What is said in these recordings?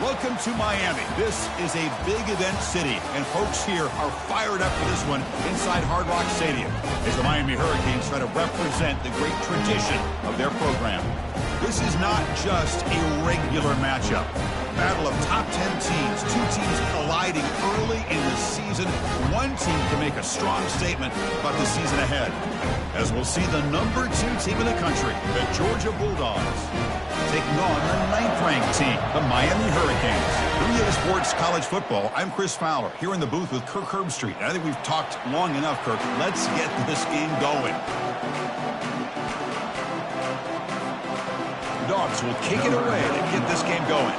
Welcome to Miami. This is a big event city, and folks here are fired up for this one inside Hard Rock Stadium as the Miami Hurricanes try to represent the great tradition of their program. This is not just a regular matchup. Battle of top 10 teams, two teams colliding early in the season. One team can make a strong statement about the season ahead, as we'll see the number 2 team in the country, the Georgia Bulldogs, taking on the 9th-ranked team, the Miami Hurricanes. For EA Sports College Football, I'm Chris Fowler, here in the booth with Kirk Herbstreit. And I think we've talked long enough, Kirk. Let's get this game going. The Dawgs will kick it away to get this game going.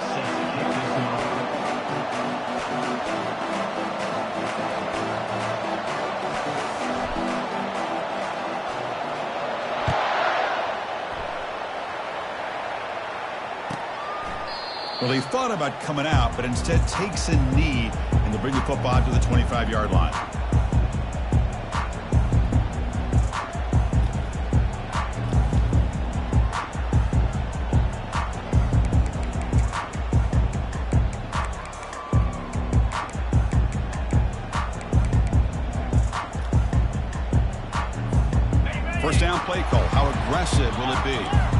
Well, he thought about coming out, but instead takes a knee and to bring the football to the 25-yard line. First down play call. How aggressive will it be?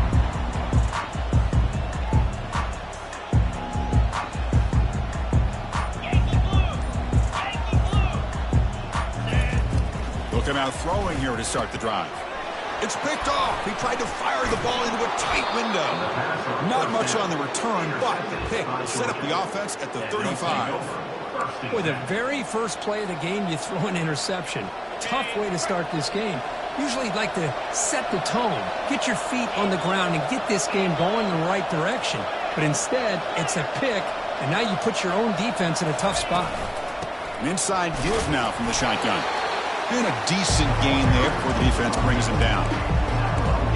Come out throwing here to start the drive. It's picked off. He tried to fire the ball into a tight window. Not much on the return, but the pick will set up the offense at the 35. Boy, the very first play of the game, you throw an interception. Tough way to start this game. Usually you'd like to set the tone, get your feet on the ground, and get this game going in the right direction. But instead, it's a pick, and now you put your own defense in a tough spot. An inside give now from the shotgun. And a decent gain there before the defense brings him down.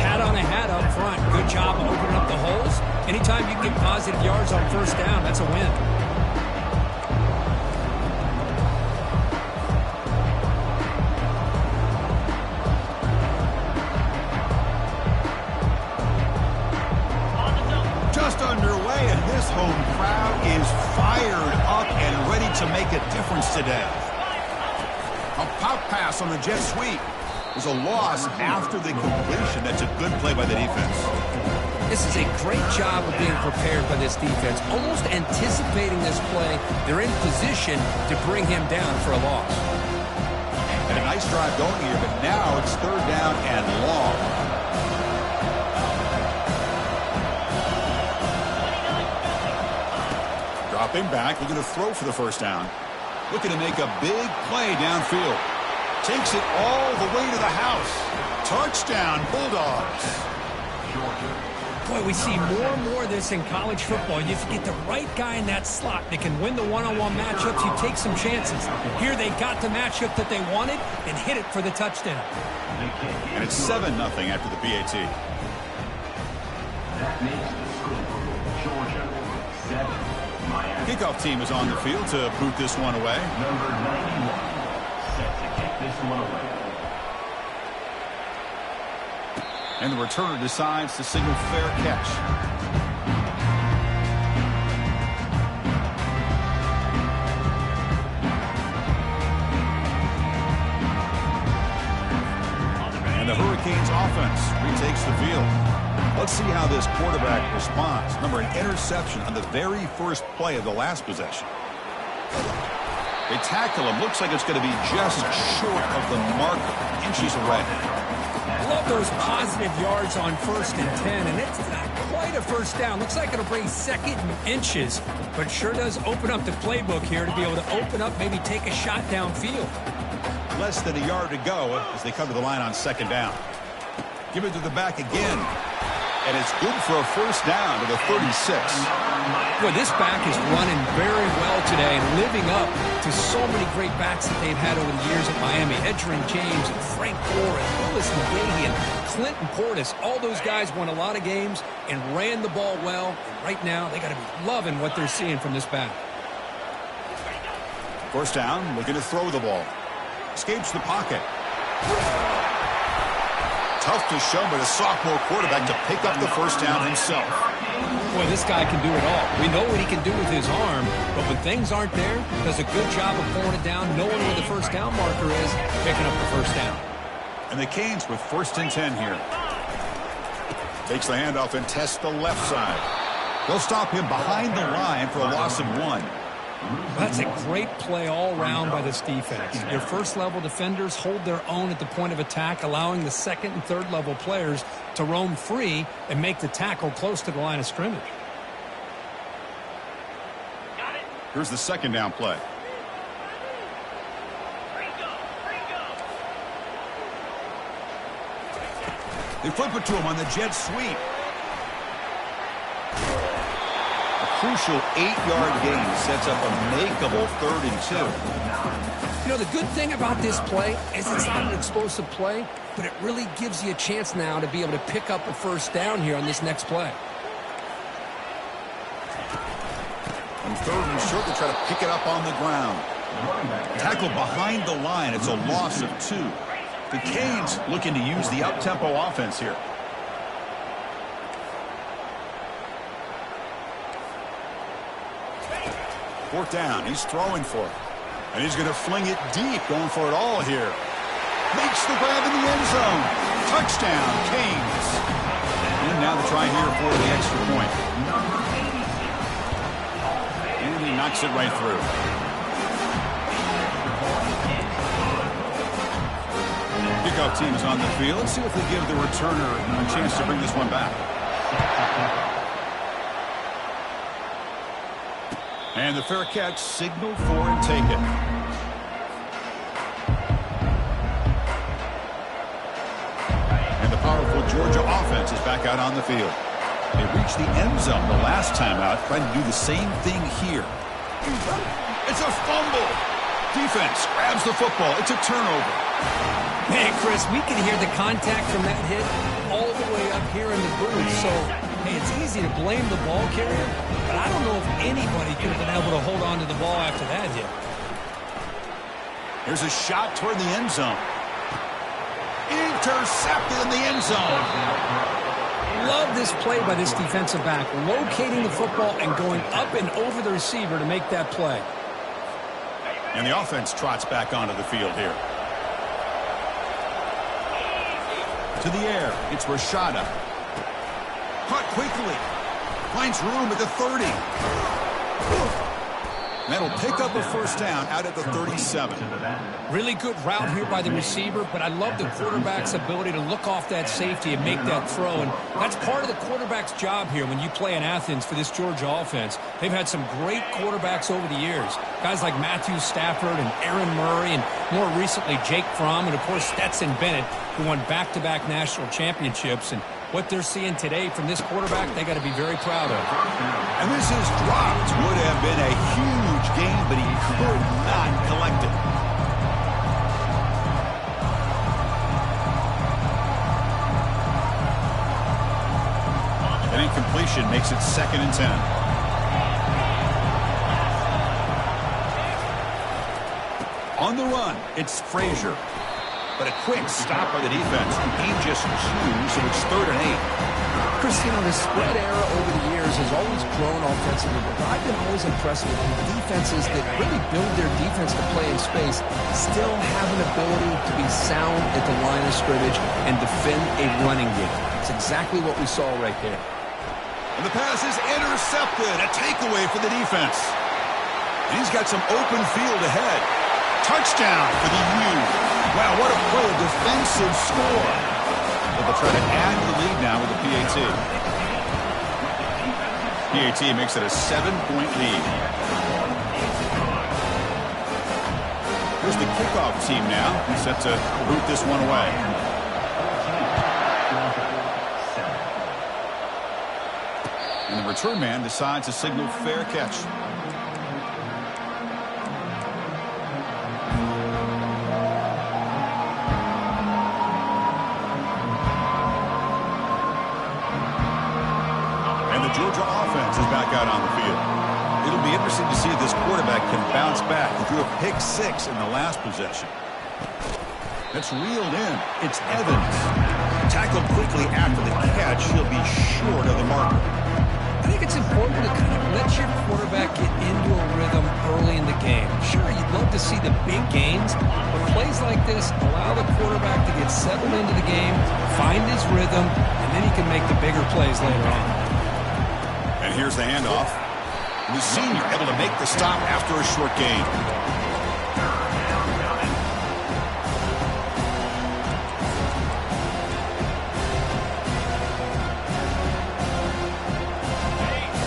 Hat on a hat up front. Good job of opening up the holes. Anytime you can get positive yards on first down, that's a win. Just underway, and this home crowd is fired up and ready to make a difference today. A pop pass on the jet sweep. There's a loss after the completion. That's a good play by the defense. This is a great job of being prepared by this defense. Almost anticipating this play. They're in position to bring him down for a loss. And a nice drive going here, but now it's third down and long. Dropping back, looking to throw for the first down. Looking to make a big play downfield. Takes it all the way to the house. Touchdown, Bulldogs. Boy, we see more and more of this in college football. If you get the right guy in that slot that can win the one-on-one matchups, you take some chances. Here they got the matchup that they wanted and hit it for the touchdown. And it's 7-0 after the PAT. That makes the score Georgia 7. Kickoff team is on the field to boot this one away. Number 91 set to kick this one away. And the returner decides to signal fair catch. And the Hurricanes offense retakes the field. Let's see how this quarterback responds. Remember, an interception on the very first play of the last possession. They tackle him. Looks like it's going to be just short of the marker. Inches away. I love those positive yards on 1st and 10, and it's not quite a first down. Looks like it'll bring second and inches, but sure does open up the playbook here to be able to open up, maybe take a shot downfield. Less than a yard to go as they come to the line on second down. Give it to the back again. And it's good for a first down to the 36. Boy, this back is running very well today and living up to so many great backs that they've had over the years at Miami. Edgerrin James and Frank Gore and Willis McGahee and Clinton Portis. All those guys won a lot of games and ran the ball well. And right now, they got to be loving what they're seeing from this back. First down, looking to throw the ball. Escapes the pocket. Tough to show, but a sophomore quarterback to pick up the first down himself. Boy, this guy can do it all. We know what he can do with his arm, but when things aren't there, does a good job of pulling it down, knowing where the first down marker is, picking up the first down. And the Canes with 1st and 10 here. Takes the handoff and tests the left side. They'll stop him behind the line for a loss of 1. That's a great play all around by this defense. Your first-level defenders hold their own at the point of attack, allowing the second and third-level players to roam free and make the tackle close to the line of scrimmage. Here's the 2nd down play. They flip it to him on the jet sweep. Crucial 8-yard gain sets up a makeable 3rd and 2. You know, the good thing about this play is it's not an explosive play, but it really gives you a chance now to be able to pick up a first down here on this next play. On 3rd and short, they try to pick it up on the ground. Tackle behind the line. It's a loss of 2. The Canes looking to use the up-tempo offense here. 4th down. He's throwing for it. And he's going to fling it deep, going for it all here. Makes the grab in the end zone. Touchdown, Canes. And now the try here for the extra point. And he knocks it right through. Kickoff team is on the field. Let's see if they give the returner a chance to bring this one back. And the fair catch signaled for and taken. And the powerful Georgia offense is back out on the field. They reached the end zone the last time out, trying to do the same thing here. It's a fumble. Defense grabs the football. It's a turnover. Man, Chris, we can hear the contact from that hit all the way up here in the booth. So, hey, it's easy to blame the ball carrier, but I don't know if anybody could have been able to hold on to the ball after that hit. Here's a shot toward the end zone. Intercepted in the end zone. Love this play by this defensive back, locating the football and going up and over the receiver to make that play. And the offense trots back onto the field here. To the air, it's Rashada. Caught quickly. Finds room at the 30. That'll pick up a first down out at the 37. Really good route here by the receiver, but I love the quarterback's ability to look off that safety and make that throw. And that's part of the quarterback's job here when you play in Athens for this Georgia offense. They've had some great quarterbacks over the years. Guys like Matthew Stafford and Aaron Murray and more recently Jake Fromm and, of course, Stetson Bennett, who won back-to-back national championships. And what they're seeing today from this quarterback, they got to be very proud of. And this is dropped. Would have been a huge game, but he could not collect it. An incompletion makes it 2nd and 10. On the run, it's Frazier. But a quick stop by the defense. He just 2, so it's 3rd and 8. Chris, you know, the spread era over the years has always grown offensively, but I've been always impressed with defenses that really build their defense to play in space, still have an ability to be sound at the line of scrimmage and defend a running game. It's exactly what we saw right there. And the pass is intercepted. A takeaway for the defense. And he's got some open field ahead. Touchdown for the U. Wow, what a play, a defensive score. But they'll try to add to the lead now with the PAT. PAT makes it a 7-point lead. Here's the kickoff team now. He's set to boot this one away. And the return man decides to signal fair catch. Georgia offense is back out on the field. It'll be interesting to see if this quarterback can bounce back. He threw a pick 6 in the last possession. That's reeled in. It's Evans. Tackled quickly after the catch. He'll be short of the marker. see the big gains, but plays like this allow the quarterback to get settled into the game, find his rhythm, and then he can make the bigger plays later on. And here's the handoff. The senior able to make the stop after a short gain.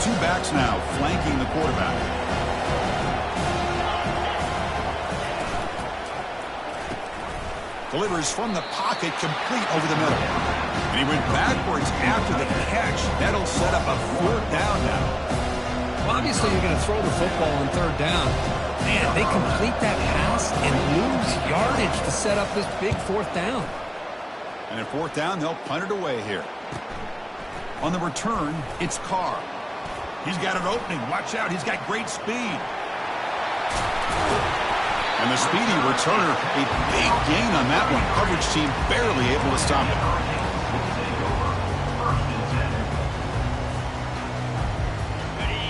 Two backs now flanking the quarterback. Delivers from the pocket, complete over the middle. And he went backwards after the catch. That'll set up a 4th down now. Well, obviously, you're going to throw the football on 3rd down. Man, they complete that pass and lose yardage to set up this big 4th down. And at 4th down, they'll punt it away here. On the return, it's Carr. He's got an opening. Watch out. He's got great speed. And the speedy returner, a big gain on that one. Coverage team barely able to stop it.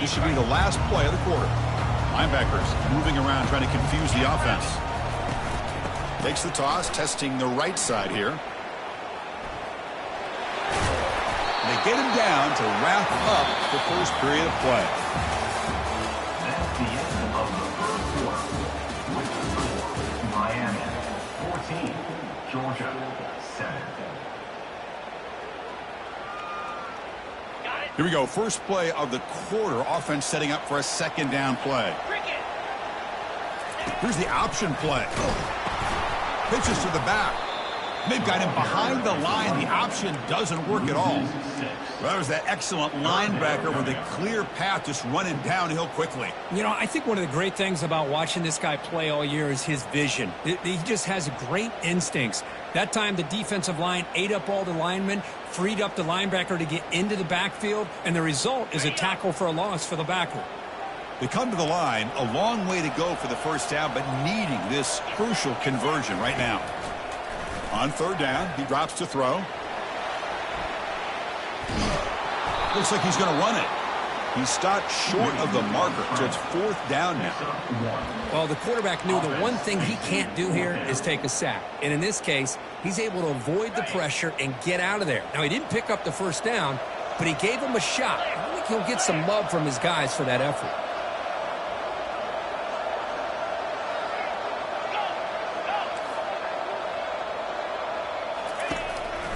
This should be the last play of the quarter. Linebackers moving around, trying to confuse the offense. Takes the toss, testing the right side here. They get him down to wrap up the first period of play. That's the end of the first quarter. With the score, Miami 14, Georgia 7. Here we go. First play of the quarter. Offense setting up for a 2nd down play. Here's the option play. Pitches to the back. They've got him behind the line. The option doesn't work at all. Well, that was that excellent linebacker with a clear path just running downhill quickly. You know, I think one of the great things about watching this guy play all year is his vision. He just has great instincts. That time, the defensive line ate up all the linemen, freed up the linebacker to get into the backfield, and the result is a tackle for a loss for the backer. They come to the line, a long way to go for the 1st down, but needing this crucial conversion right now. On 3rd down, he drops to throw. Looks like he's going to run it. He stopped short of the marker, so it's 4th down now. Well, the quarterback knew the one thing he can't do here is take a sack. And in this case, he's able to avoid the pressure and get out of there. Now, he didn't pick up the 1st down, but he gave him a shot. I think he'll get some love from his guys for that effort.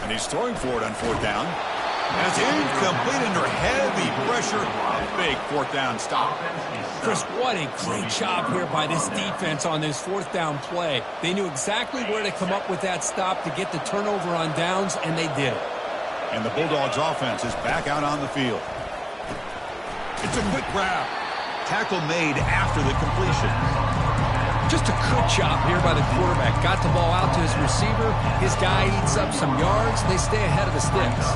And he's throwing for it on 4th down. That's incomplete under heavy pressure. A big 4th down stop. Chris, what a great job here by this defense on this 4th down play. They knew exactly where to come up with that stop to get the turnover on downs, and they did it. And the Bulldogs offense is back out on the field. It's a quick grab. Tackle made after the completion. Just a good job here by the quarterback. Got the ball out to his receiver. His guy eats up some yards. They stay ahead of the sticks.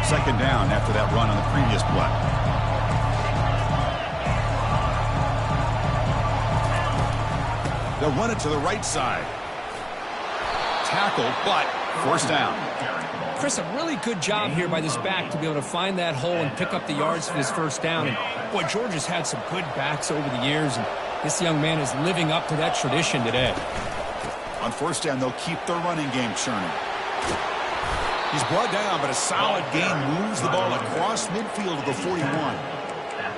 Second down after that run on the previous play. They'll run it to the right side. Tackle, but 1st down. Chris, a really good job here by this back to be able to find that hole and pick up the yards for his 1st down. And boy, Georgia's had some good backs over the years, and this young man is living up to that tradition today. On 1st down, they'll keep their running game churning. He's brought down, but a solid gain moves the ball across midfield to the 41.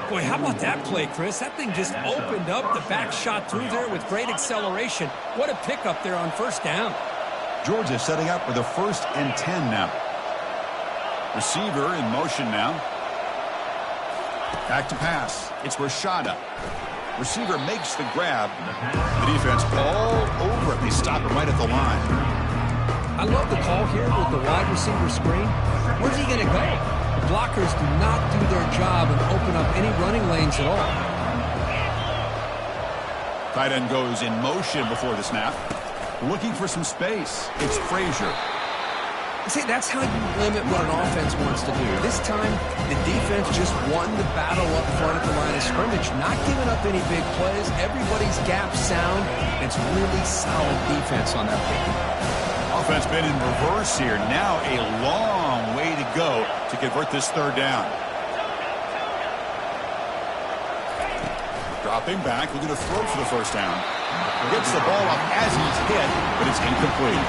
Boy, how about that play, Chris? That thing just opened up. The back shot through there with great acceleration. What a pickup there on 1st down. Georgia setting up for the 1st and 10 now. Receiver in motion now. Back to pass. It's Rashada. Receiver makes the grab. The defense all over it. They stop him right at the line. I love the call here with the wide receiver screen. Where's he going to go? The blockers do not do their job and open up any running lanes at all. Tight end goes in motion before the snap. Looking for some space. It's Frazier. See, that's how you limit what an offense wants to do. This time, the defense just won the battle up front at the line of scrimmage, not giving up any big plays. Everybody's gap sound. It's really solid defense on that play. Offense been in reverse here. Now a long way to go to convert this third down. Dropping back, looking to throw for the first down. Gets the ball up as he's hit, but it's incomplete.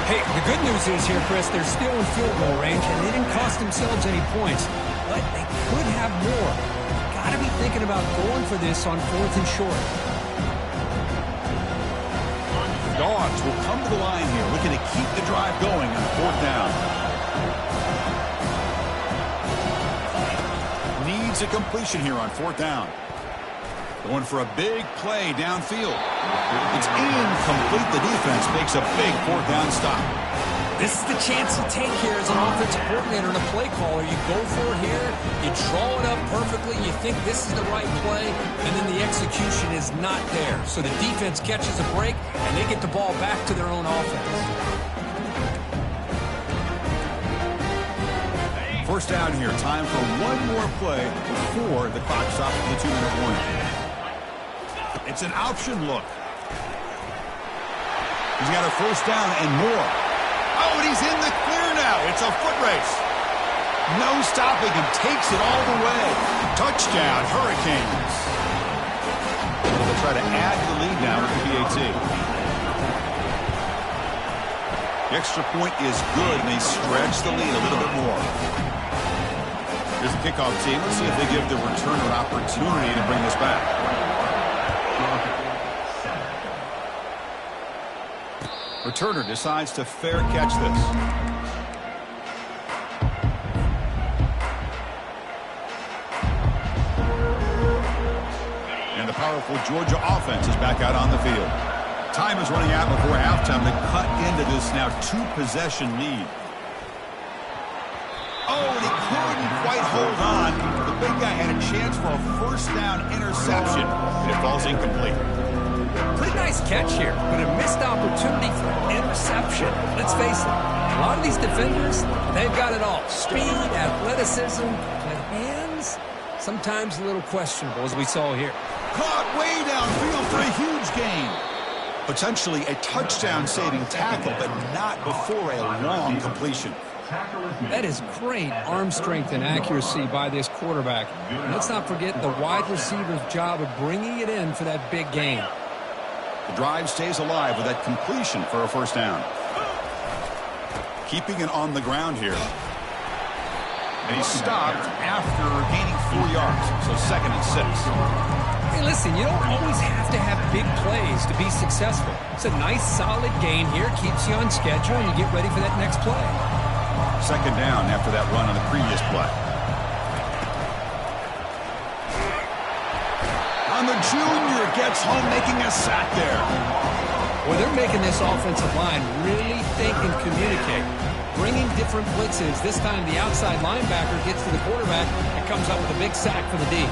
Hey, the good news is here, Chris, they're still in field goal range, and they didn't cost themselves any points, but they could have more. Got to be thinking about going for this on 4th and short. Dawgs will come to the line here, looking to keep the drive going on 4th down. Needs a completion here on 4th down. Going for a big play downfield. It's incomplete. The defense makes a big 4th down stop. This is the chance you take here as an offensive coordinator and a play caller. You go for it here, you draw it up perfectly, you think this is the right play, and then the execution is not there. So the defense catches a break, and they get the ball back to their own offense. First down here. Time for one more play before the clock stops for the 2-minute warning. It's an option look. He's got a first down and more. Oh, and he's in the clear now. It's a foot race. No stopping him. Takes it all the way. Touchdown, Hurricanes. They'll try to add to the lead now with the PAT. The extra point is good, and they stretch the lead a little bit more. Here's the kickoff team. Let's see if they give the returner an opportunity to bring this back. Returner decides to fair catch this. And the powerful Georgia offense is back out on the field. Time is running out before halftime to cut into this now 2-possession lead. Oh, and he couldn't quite hold on. The big guy had a chance for a first down interception, and it falls incomplete. Pretty nice catch here, but a missed opportunity for an interception. Let's face it, a lot of these defenders, they've got it all. Speed, athleticism, but hands, sometimes a little questionable, as we saw here. Caught way downfield for a huge gain. Potentially a touchdown-saving tackle, but not before a long completion. That is great arm strength and accuracy by this quarterback. And let's not forget the wide receiver's job of bringing it in for that big gain. The drive stays alive with that completion for a first down. Keeping it on the ground here. And he stopped after gaining 4 yards, so 2nd and 6. Hey, listen, you don't always have to have big plays to be successful. It's a nice, solid gain here. Keeps you on schedule, and you get ready for that next play. 2nd down after that run on the previous play. And the junior gets home, making a sack there. Well, they're making this offensive line really think and communicate. Bringing different blitzes. This time the outside linebacker gets to the quarterback and comes up with a big sack for the D.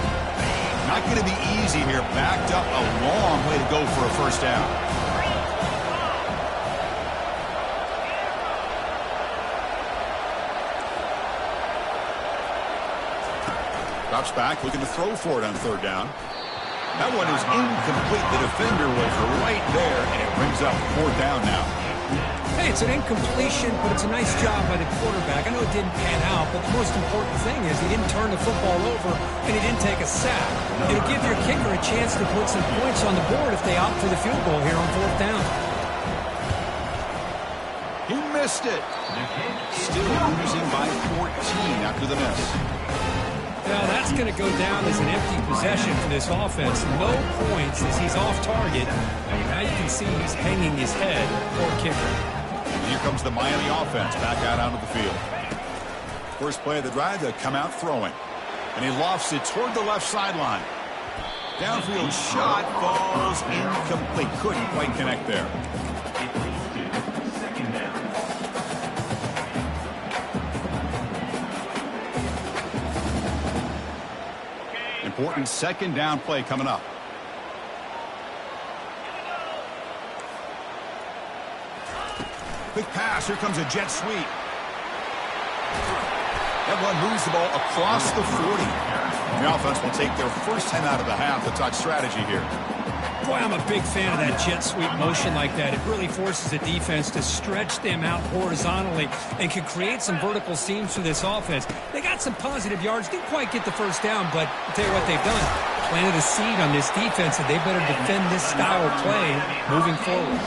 Not going to be easy here. Backed up a long way to go for a first down. Drops back, looking to throw for it on 3rd down. That one is incomplete. The defender was right there, and it brings up 4th down now. Hey, it's an incompletion, but it's a nice job by the quarterback. I know it didn't pan out, but the most important thing is he didn't turn the football over, and he didn't take a sack. It'll give your kicker a chance to put some points on the board if they opt for the field goal here on 4th down. He missed it. Still losing by 14 after the miss. Now that's going to go down as an empty possession for this offense. No points as he's off target. Now you can see he's hanging his head. Poor kicker. And here comes the Miami offense back out onto the field. First play of the drive, they come out throwing. And he lofts it toward the left sideline. Downfield shot falls incomplete. Couldn't quite connect there. Important 2nd down play coming up. Quick pass. Here comes a jet sweep. That one moves the ball across the 40. The offense will take their first 10 out of the half. The touch strategy here. Boy, I'm a big fan of that jet sweep motion like that. It really forces the defense to stretch them out horizontally and can create some vertical seams for this offense. They got some positive yards, didn't quite get the first down, but I'll tell you what they've done. Planted a seed on this defense, and they better defend this style of play moving forward.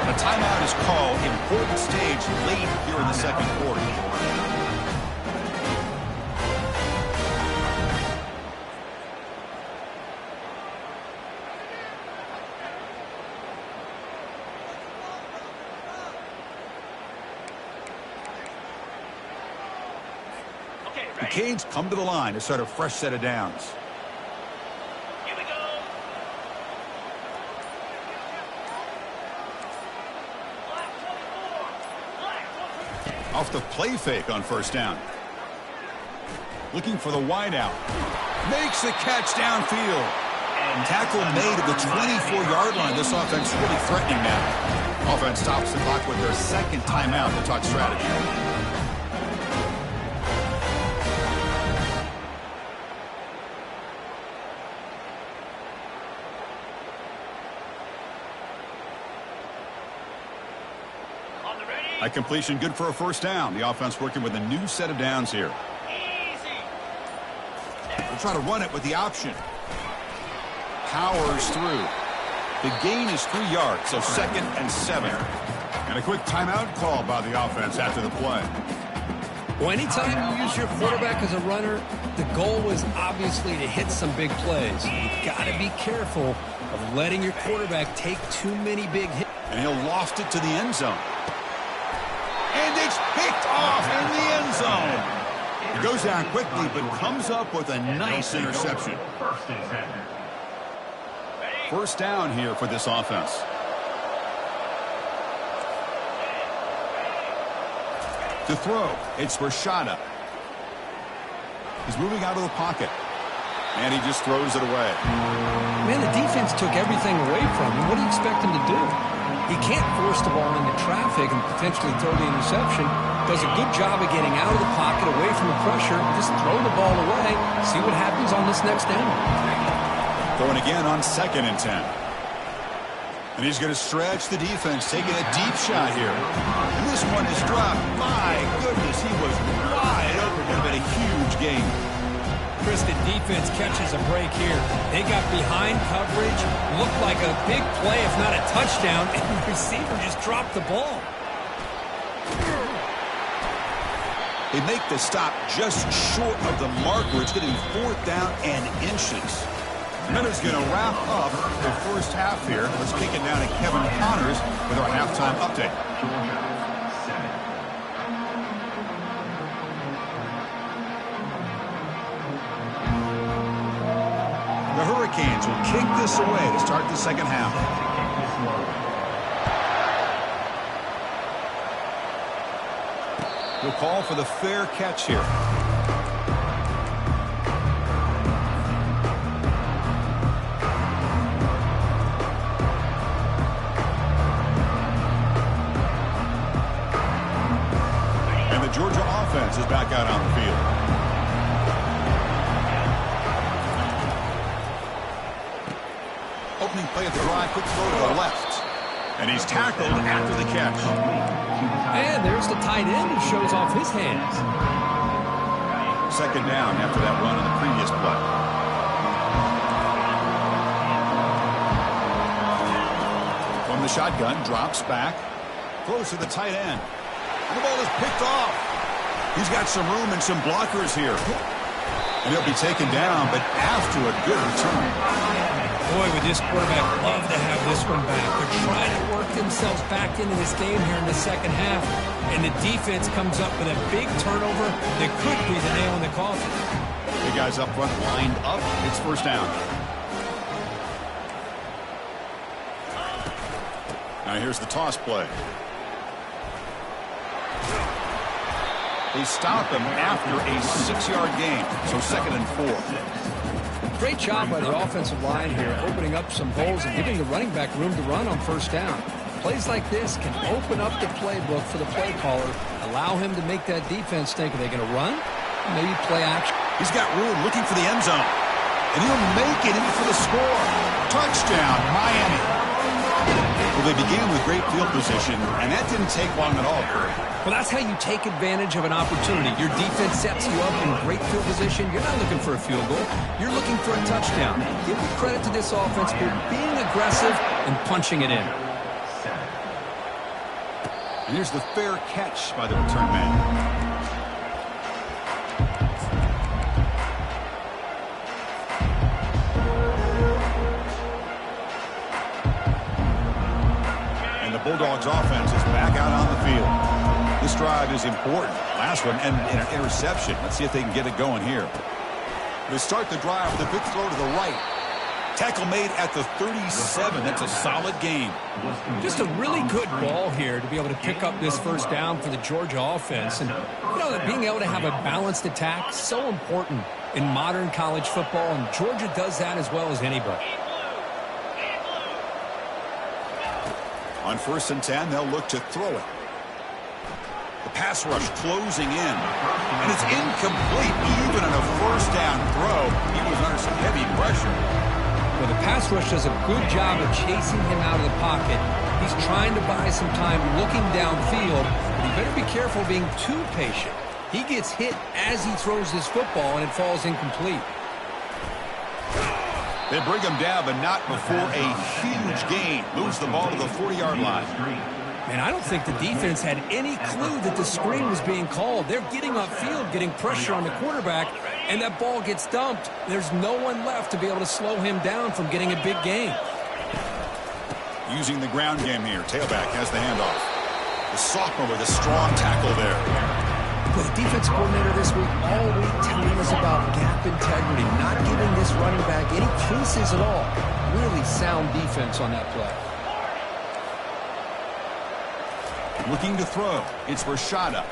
A timeout is called. Important stage late here in the second quarter. The Canes come to the line to start a fresh set of downs. Here we go. Off the play fake on first down. Looking for the wide out. Makes the catch downfield. And tackle made at the 24-yard line. This offense really threatening now. Offense stops the clock with their second timeout to talk strategy. A completion good for a first down. The offense working with a new set of downs here. They'll try to run it with the option. Powers through. The gain is 3 yards, so 2nd and 7. And a quick timeout call by the offense after the play. Well, anytime you use your quarterback as a runner, the goal is obviously to hit some big plays. You've got to be careful of letting your quarterback take too many big hits. And he'll loft it to the end zone. And it's picked off in the end zone. It goes down quickly, but comes up with a nice interception. First down here for this offense. To throw, it's Rashada. He's moving out of the pocket. And he just throws it away. Man, the defense took everything away from him. What do you expect him to do? He can't force the ball into traffic and potentially throw the interception. Does a good job of getting out of the pocket, away from the pressure. Just throw the ball away. See what happens on this next down. Going again on 2nd and 10. And he's going to stretch the defense, taking a deep shot here. And this one is dropped. My goodness, he was wide open. Would have been a huge game. Chris, the defense catches a break here. They got behind coverage, looked like a big play, if not a touchdown, and the receiver just dropped the ball. They make the stop just short of the marker. It's going to be 4th down and inches. Miller's going to wrap up the first half here. Let's kick it down to Kevin Connors with our halftime update. The Hurricanes will kick this away to start the second half. We'll call for the fair catch here. And the Georgia offense is back out on the field. Opening play of the drive, quick throw to the left. And he's tackled after the catch. And there's the tight end who shows off his hands. 2nd down after that run on the previous play. From the shotgun, drops back. Throws to the tight end. And the ball is picked off. He's got some room and some blockers here. And he'll be taken down, but after a good return. Boy, would this quarterback love to have this one back. They're trying to work themselves back into this game here in the second half. And the defense comes up with a big turnover that could be the nail in the coffin. The guys up front lined up. It's first down. Now here's the toss play. They stop him after a 6-yard gain. So 2nd and 4. Great job by the offensive line here, opening up some holes and giving the running back room to run on first down. Plays like this can open up the playbook for the play caller, allow him to make that defense think, are they going to run? Maybe play action. He's got room looking for the end zone. And he'll make it in for the score. Touchdown, Miami. Well, they began with great field position, and that didn't take long at all. Well, that's how you take advantage of an opportunity. Your defense sets you up in great field position. You're not looking for a field goal. You're looking for a touchdown. Give credit to this offense for being aggressive and punching it in. And here's the fair catch by the return man. Bulldogs offense is back out on the field. This drive is important. Last one ended in an interception. Let's see if they can get it going here. They start the drive with a big throw to the right. Tackle made at the 37. That's a solid game. Just a really good ball here to be able to pick up this first down for the Georgia offense. And, you know, being able to have a balanced attack, so important in modern college football. And Georgia does that as well as anybody. On 1st and 10, they'll look to throw it. The pass rush closing in. And it's incomplete. Even on a first down throw, he was under some heavy pressure. Well, the pass rush does a good job of chasing him out of the pocket. He's trying to buy some time looking downfield, but he better be careful being too patient. He gets hit as he throws this football, and it falls incomplete. They bring him down, but not before a huge gain. Moves the ball to the 40-yard line. Man, I don't think the defense had any clue that the screen was being called. They're getting upfield, getting pressure on the quarterback, and that ball gets dumped. There's no one left to be able to slow him down from getting a big gain. Using the ground game here. Tailback has the handoff. The sophomore with a strong tackle there. Well, the defense coordinator this week all week telling us about gap integrity, not giving this running back any creases at all. Really sound defense on that play. Looking to throw. It's Rashada.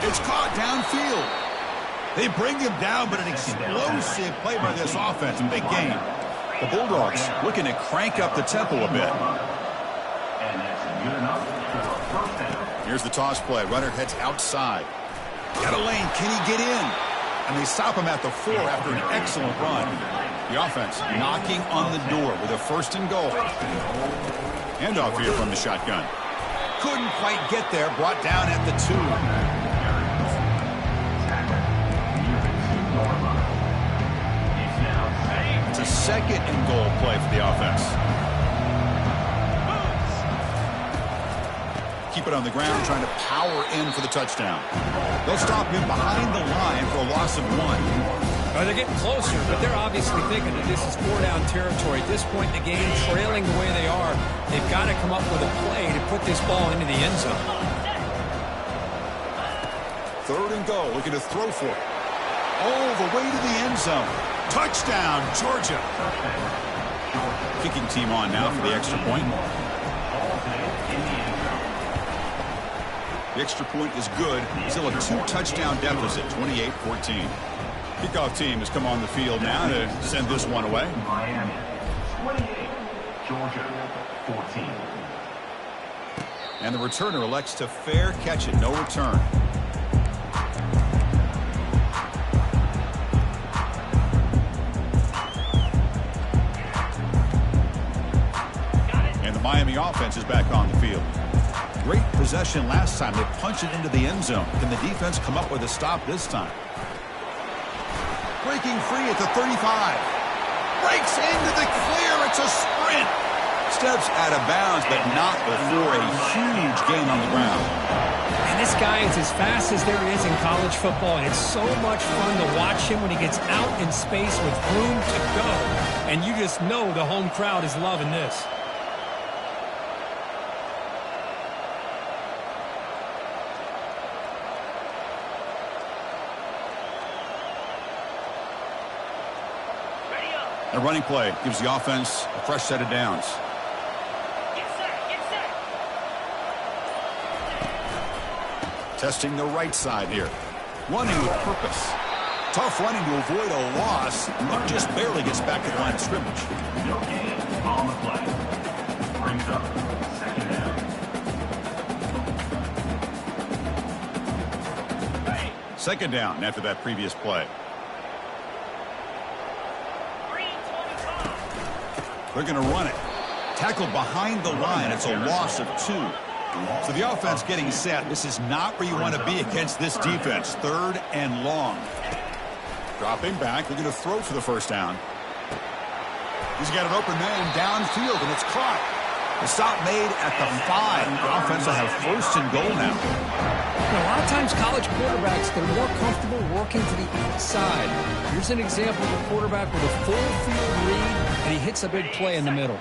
It's caught downfield. They bring him down, but an explosive play by this offense. Big game. The Bulldogs looking to crank up the tempo a bit. And that's good enough for a first down. Here's the toss play. Runner heads outside. Got a lane. Can he get in? And they stop him at the 4 after an excellent run. The offense knocking on the door with a 1st and goal. Handoff here from the shotgun. Couldn't quite get there. Brought down at the 2. It's a 2nd and goal play for the offense. Keep it on the ground, trying to power in for the touchdown. They'll stop him behind the line for a loss of 1. Well, they're getting closer, but they're obviously thinking that this is 4-down territory. At this point in the game, trailing the way they are, they've got to come up with a play to put this ball into the end zone. 3rd and goal, looking to throw for it. All the way to the end zone. Touchdown, Georgia. Kicking team on now for the extra point. The extra point is good. Still a 2-touchdown deficit, 28-14. Kickoff team has come on the field now to send this one away. Miami, 28. Georgia, 14. And the returner elects to fair catch it. No return. And the Miami offense is back on the field. Great possession last time. They punched it into the end zone. Can the defense come up with a stop this time? Breaking free at the 35. Breaks into the clear. It's a sprint. Steps out of bounds, but not before a huge gain on the ground. And this guy is as fast as there is in college football, and it's so much fun to watch him when he gets out in space with room to go. And you just know the home crowd is loving this. A running play gives the offense a fresh set of downs. Testing the right side here. Running with purpose. Tough running to avoid a loss, but just barely gets back to the line of scrimmage. No gain on the play. Brings up 2nd down. 2nd down after that previous play. They're going to run it. Tackled behind the line. It's a loss of 2. So the offense getting set. This is not where you want to be against this defense. 3rd and long. Dropping back. They're going to throw for the first down. He's got an open man downfield, and it's caught. The stop made at the 5. The offense will have 1st and goal now. A lot of times college quarterbacks, they're more comfortable working to the outside. Here's an example of a quarterback with a full field read, and he hits a big play in the middle.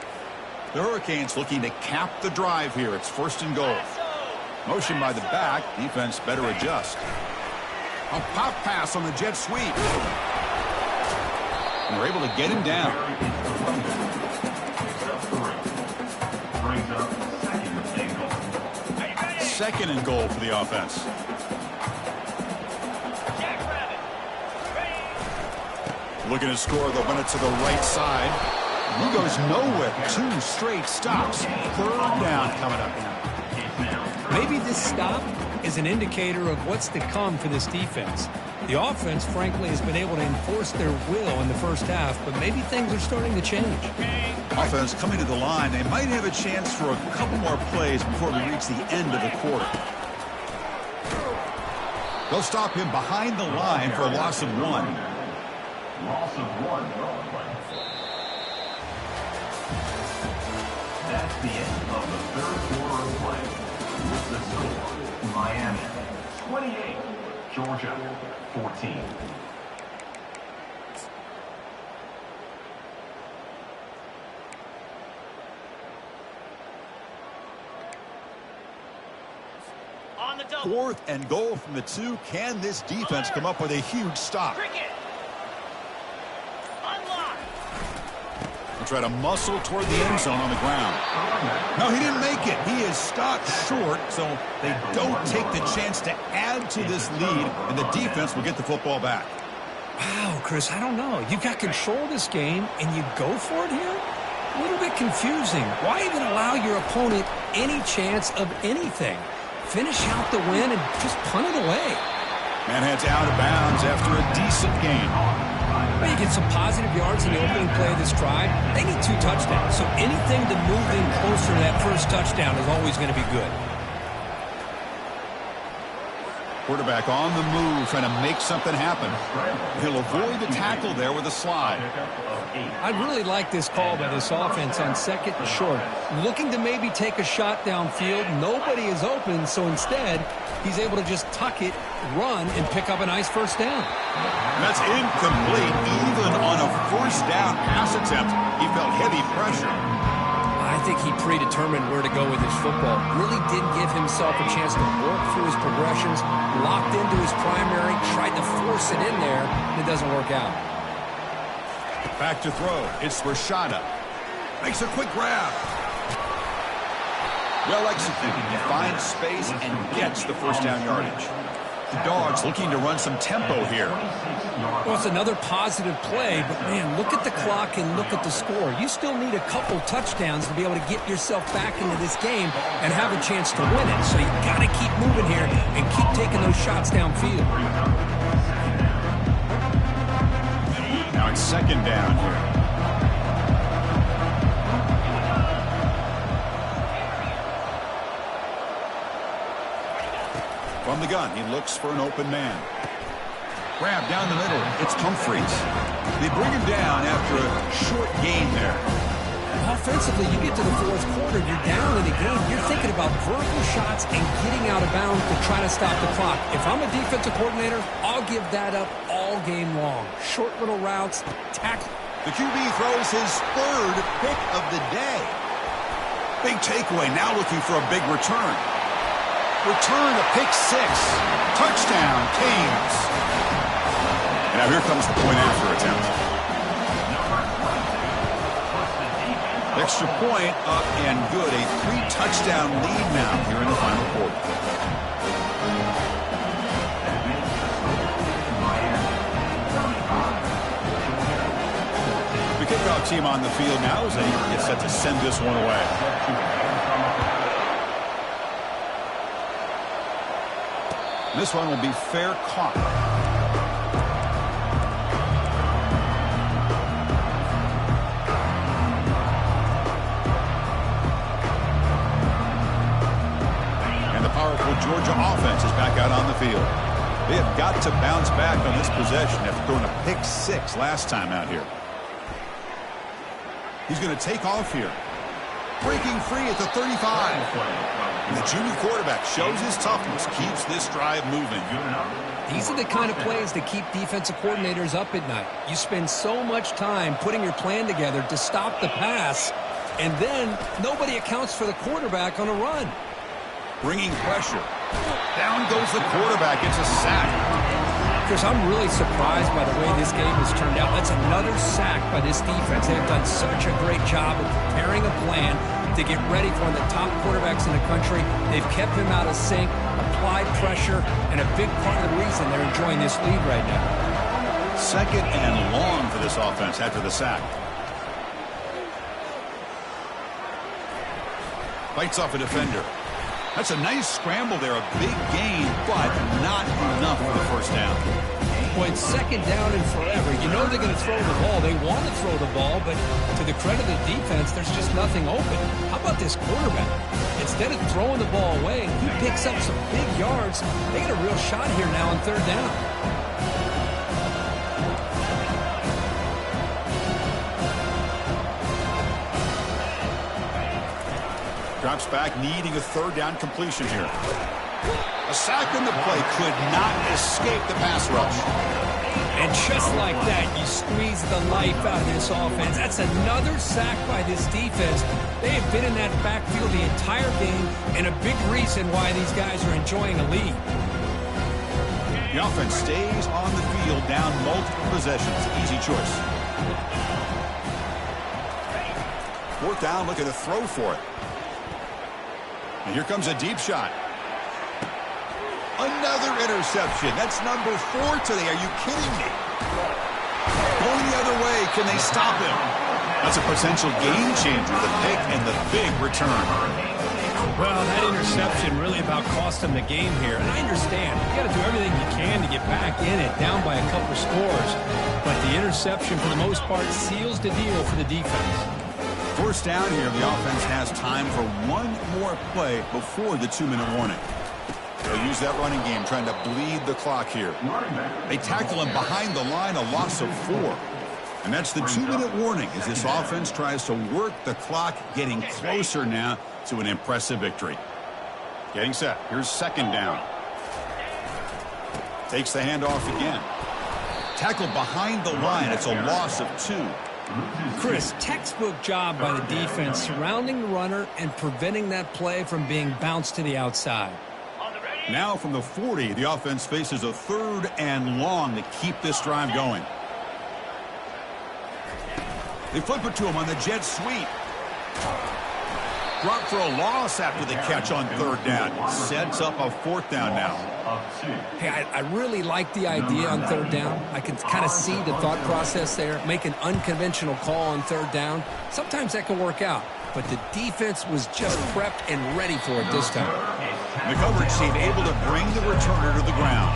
The Hurricanes looking to cap the drive here. It's 1st and goal. Motion by the back. Defense better adjust. A pop pass on the jet sweep. And they're able to get him down. Second and goal for the offense. Looking to score, they'll run it to the right side. He goes nowhere. 2 straight stops. 3rd down coming up now. Maybe this stop is an indicator of what's to come for this defense. The offense, frankly, has been able to enforce their will in the first half, but maybe things are starting to change. Offense coming to the line. They might have a chance for a couple more plays before we reach the end of the quarter. They'll stop him behind the line for a loss of 1. Loss of 1. That's the end of the 3rd quarter of play. With the score, Miami 28, Georgia 14. On the double. 4th and goal from the 2. Can this defense come up with a huge stop? Cricket. Unlock. He'll try to muscle toward the end zone on the ground. No, he didn't make it. He is stopped short, so they don't take the chance to add to this lead, and the defense will get the football back. Wow, Chris, I don't know. You got control of this game, and you go for it here? A little bit confusing. Why even allow your opponent any chance of anything? Finish out the win and just punt it away. Man heads out of bounds after a decent game. Well, you get some positive yards in the opening play of this drive. They need 2 touchdowns, so anything to move them closer to that first touchdown is always going to be good. Quarterback on the move, trying to make something happen. He'll avoid the tackle there with a slide. I really like this call by this offense on 2nd and short. Looking to maybe take a shot downfield. Nobody is open, so instead, he's able to just tuck it, run, and pick up a nice first down. That's incomplete. Even on a 1st down pass attempt, he felt heavy pressure. I think he predetermined where to go with his football. Really didn't give himself a chance to work through his progressions, locked into his primary, tried to force it in there, and it doesn't work out. Back to throw. It's Rashada. Makes a quick grab. Well executed. He finds space and gets the 1st down yardage. The Dawgs looking to run some tempo here. Well, it's another positive play, but, man, look at the clock and look at the score. You still need a couple touchdowns to be able to get yourself back into this game and have a chance to win it. So you got to keep moving here and keep taking those shots downfield. Now it's 2nd down here. From the gun, he looks for an open man. Grab down the middle. It's Humphreys. They bring him down after a short gain there. Offensively, you get to the 4th quarter, you're down in the game. You're thinking about vertical shots and getting out of bounds to try to stop the clock. If I'm a defensive coordinator, I'll give that up all game long. Short little routes, tackle. The QB throws his 3rd pick of the day. Big takeaway, now looking for a big return. Return to pick 6. Touchdown, Canes. And now here comes the point after attempt. Extra point up and good. A 3-touchdown lead now here in the final quarter. The kickoff team on the field now as they get set to send this one away. This one will be fair caught. Georgia offense is back out on the field. They have got to bounce back on this possession after throwing a pick 6 last time out here. He's going to take off here. Breaking free at the 35. And the junior quarterback shows his toughness, keeps this drive moving. These are the kind of plays that keep defensive coordinators up at night. You spend so much time putting your plan together to stop the pass, and then nobody accounts for the quarterback on a run. Bringing pressure. Down goes the quarterback. It's a sack. Chris, I'm really surprised by the way this game has turned out. That's another sack by this defense. They've done such a great job of preparing a plan to get ready for one of the top quarterbacks in the country. They've kept him out of sync, applied pressure, and a big part of the reason they're enjoying this lead right now. Second and long for this offense after the sack. Fights off a defender. That's a nice scramble there, a big gain, but not enough for the first down. Well, it's second down and forever. You know they're going to throw the ball. They want to throw the ball, but to the credit of the defense, there's just nothing open. How about this quarterback? Instead of throwing the ball away, he picks up some big yards. They get a real shot here now on third down. Drops back, needing a third down completion here. A sack in the play could not escape the pass rush. And just like that, you squeeze the life out of this offense. That's another sack by this defense. They have been in that backfield the entire game, and a big reason why these guys are enjoying a lead. The offense stays on the field, down multiple possessions. Easy choice. Fourth down, looking to throw for it. And here comes a deep shot. Another interception. That's number 4 today. Are you kidding me? Going the other way. Can they stop him? That's a potential game changer. The pick and the big return. Well, that interception really about cost them the game here. And I understand. You got to do everything you can to get back in it, down by a couple scores. But the interception, for the most part, seals the deal for the defense. First down here, the offense has time for one more play before the 2-minute warning. They'll use that running game, trying to bleed the clock here. They tackle him behind the line, a loss of 4. And that's the 2-minute warning as this offense tries to work the clock, getting closer now to an impressive victory. Getting set. Here's second down. Takes the handoff again. Tackled behind the line. It's a loss of 2. Chris, textbook job by the defense surrounding the runner and preventing that play from being bounced to the outside. Now from the 40, the offense faces a third and long to keep this drive going. They flip it to him on the jet sweep. Drop for a loss after the catch on third down. Sets up a fourth down now. Hey, I really like the idea on third down. I can kind of see the thought process there. Make an unconventional call on third down. Sometimes that can work out. But the defense was just prepped and ready for it this time. The coverage team able to bring the returner to the ground.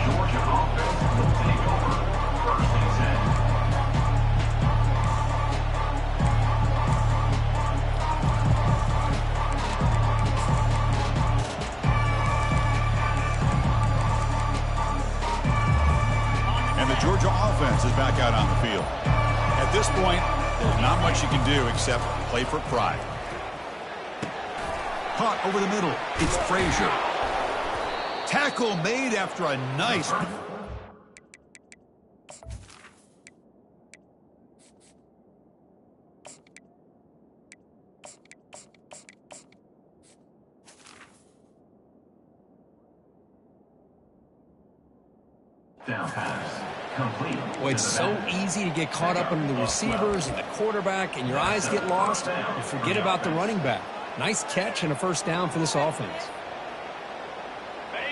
And the Georgia offense is back out on the field. At this point, there's not much you can do except play for pride. Caught over the middle. It's Frazier. Tackle made after a nice... Down pass. Complete. Well, it's so easy to get caught up in the receivers and the quarterback, and your eyes get lost. You forget about the running back. Nice catch and a first down for this offense.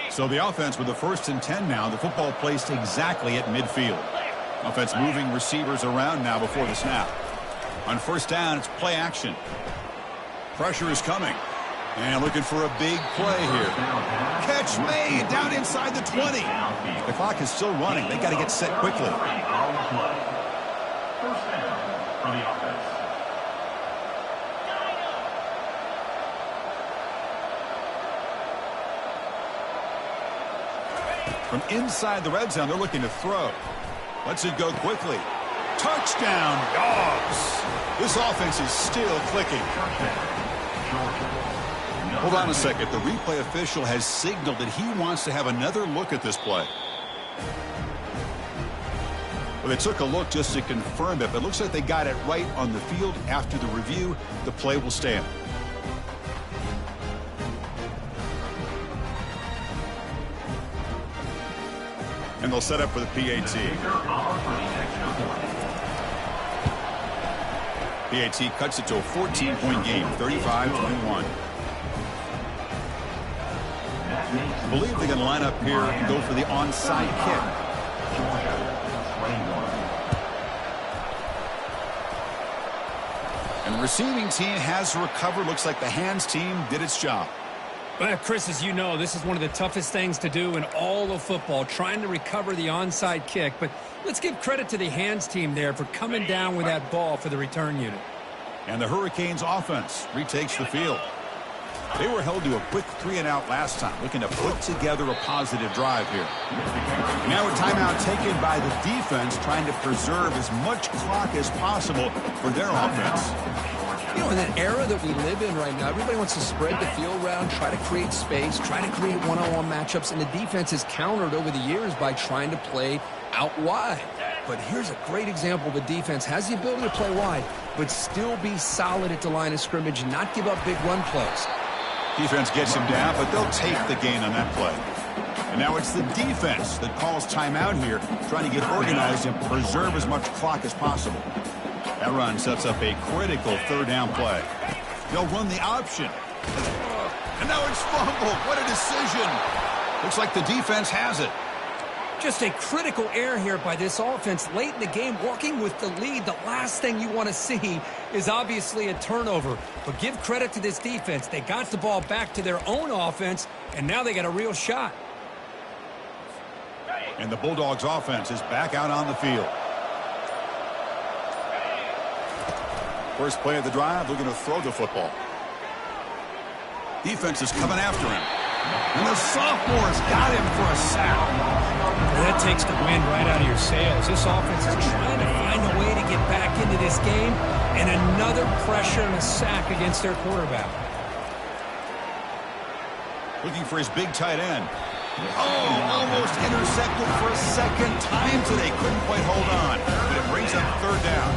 So the offense with the 1st and 10 now. The football placed exactly at midfield. Offense moving receivers around now before the snap. On first down, it's play action. Pressure is coming. And looking for a big play here. Catch made down inside the 20. The clock is still running. They got to get set quickly. First down for the offense. From inside the red zone, they're looking to throw. Lets it go quickly. Touchdown, Dawgs. This offense is still clicking. Hold on a second. The replay official has signaled that he wants to have another look at this play. Well, they took a look just to confirm it, but it looks like they got it right on the field. After the review, the play will stand. And they'll set up for the PAT. PAT cuts it to a 14-point game, 35-21. I believe they're going to line up here and go for the onside kick. And the receiving team has recovered. Looks like the hands team did its job. Well, Chris, as you know, this is one of the toughest things to do in all of football, trying to recover the onside kick. But let's give credit to the hands team there for coming down with that ball for the return unit. And the Hurricanes offense retakes the field. They were held to a quick 3-and-out last time, looking to put together a positive drive here. Now a timeout taken by the defense, trying to preserve as much clock as possible for their offense. You know, in that era that we live in right now, everybody wants to spread the field around, try to create space, try to create one-on-one matchups, and the defense has countered over the years by trying to play out wide. But here's a great example of a defense has the ability to play wide, but still be solid at the line of scrimmage and not give up big run plays. Defense gets him down, but they'll take the gain on that play. And now it's the defense that calls timeout here, trying to get organized and preserve as much clock as possible. That run sets up a critical third-down play. They'll run the option. And now it's fumbled. What a decision. Looks like the defense has it. Just a critical error here by this offense late in the game, walking with the lead. The last thing you want to see is obviously a turnover. But give credit to this defense. They got the ball back to their own offense, and now they got a real shot. And the Bulldogs offense is back out on the field. First play of the drive, they're going to throw the football. Defense is coming after him. And the sophomore's got him for a sack. That takes the wind right out of your sails. This offense is trying to find a way to get back into this game, and another pressure and a sack against their quarterback. Looking for his big tight end. Oh, almost intercepted for a second time today. Couldn't quite hold on, but it brings up third down.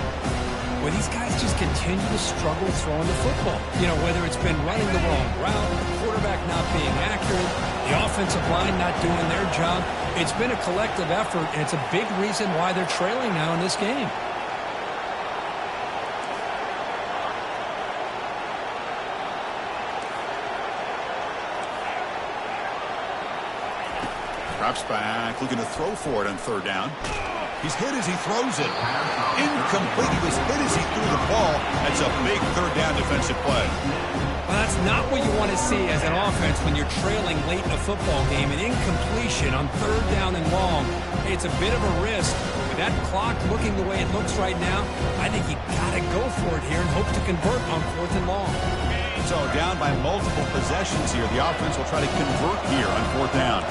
Well, these guys just continue to struggle throwing the football. You know, whether it's been running the wrong route, the quarterback not being accurate, the offensive line not doing their job. It's been a collective effort, and it's a big reason why they're trailing now in this game. Drops back, looking to throw for it on third down. He's hit as he throws it. Incomplete. He was hit as he threw the ball. That's a big third down defensive play. Well, that's not what you want to see as an offense when you're trailing late in a football game. An incompletion on third down and long. It's a bit of a risk. With that clock looking the way it looks right now, I think you got to go for it here and hope to convert on fourth and long. So down by multiple possessions here. The offense will try to convert here on fourth down.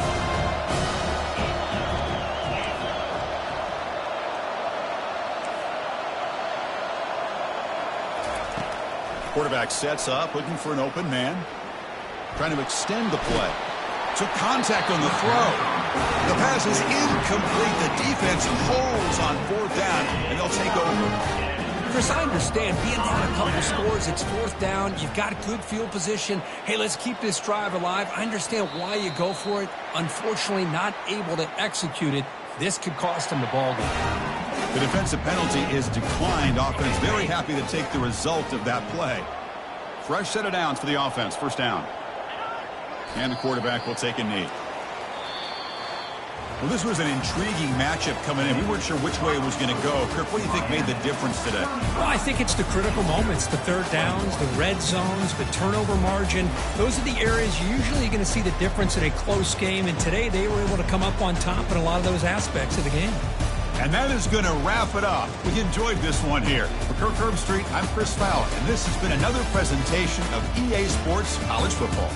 Quarterback sets up, looking for an open man. Trying to extend the play. Took contact on the throw. The pass is incomplete. The defense holds on fourth down, and they'll take over. Chris, I understand being down a couple scores. It's fourth down. You've got good field position. Hey, let's keep this drive alive. I understand why you go for it. Unfortunately, not able to execute it. This could cost them the ball game. The defensive penalty is declined. Offense very happy to take the result of that play. Fresh set of downs for the offense. First down. And the quarterback will take a knee. Well, this was an intriguing matchup coming in. We weren't sure which way it was going to go. Kirk, what do you think made the difference today? Well, I think it's the critical moments, the third downs, the red zones, the turnover margin. Those are the areas you're usually going to see the difference in a close game. And today they were able to come up on top in a lot of those aspects of the game. And that is going to wrap it up. We enjoyed this one here. For Kirk Herbstreit, I'm Chris Fowler, and this has been another presentation of EA Sports College Football.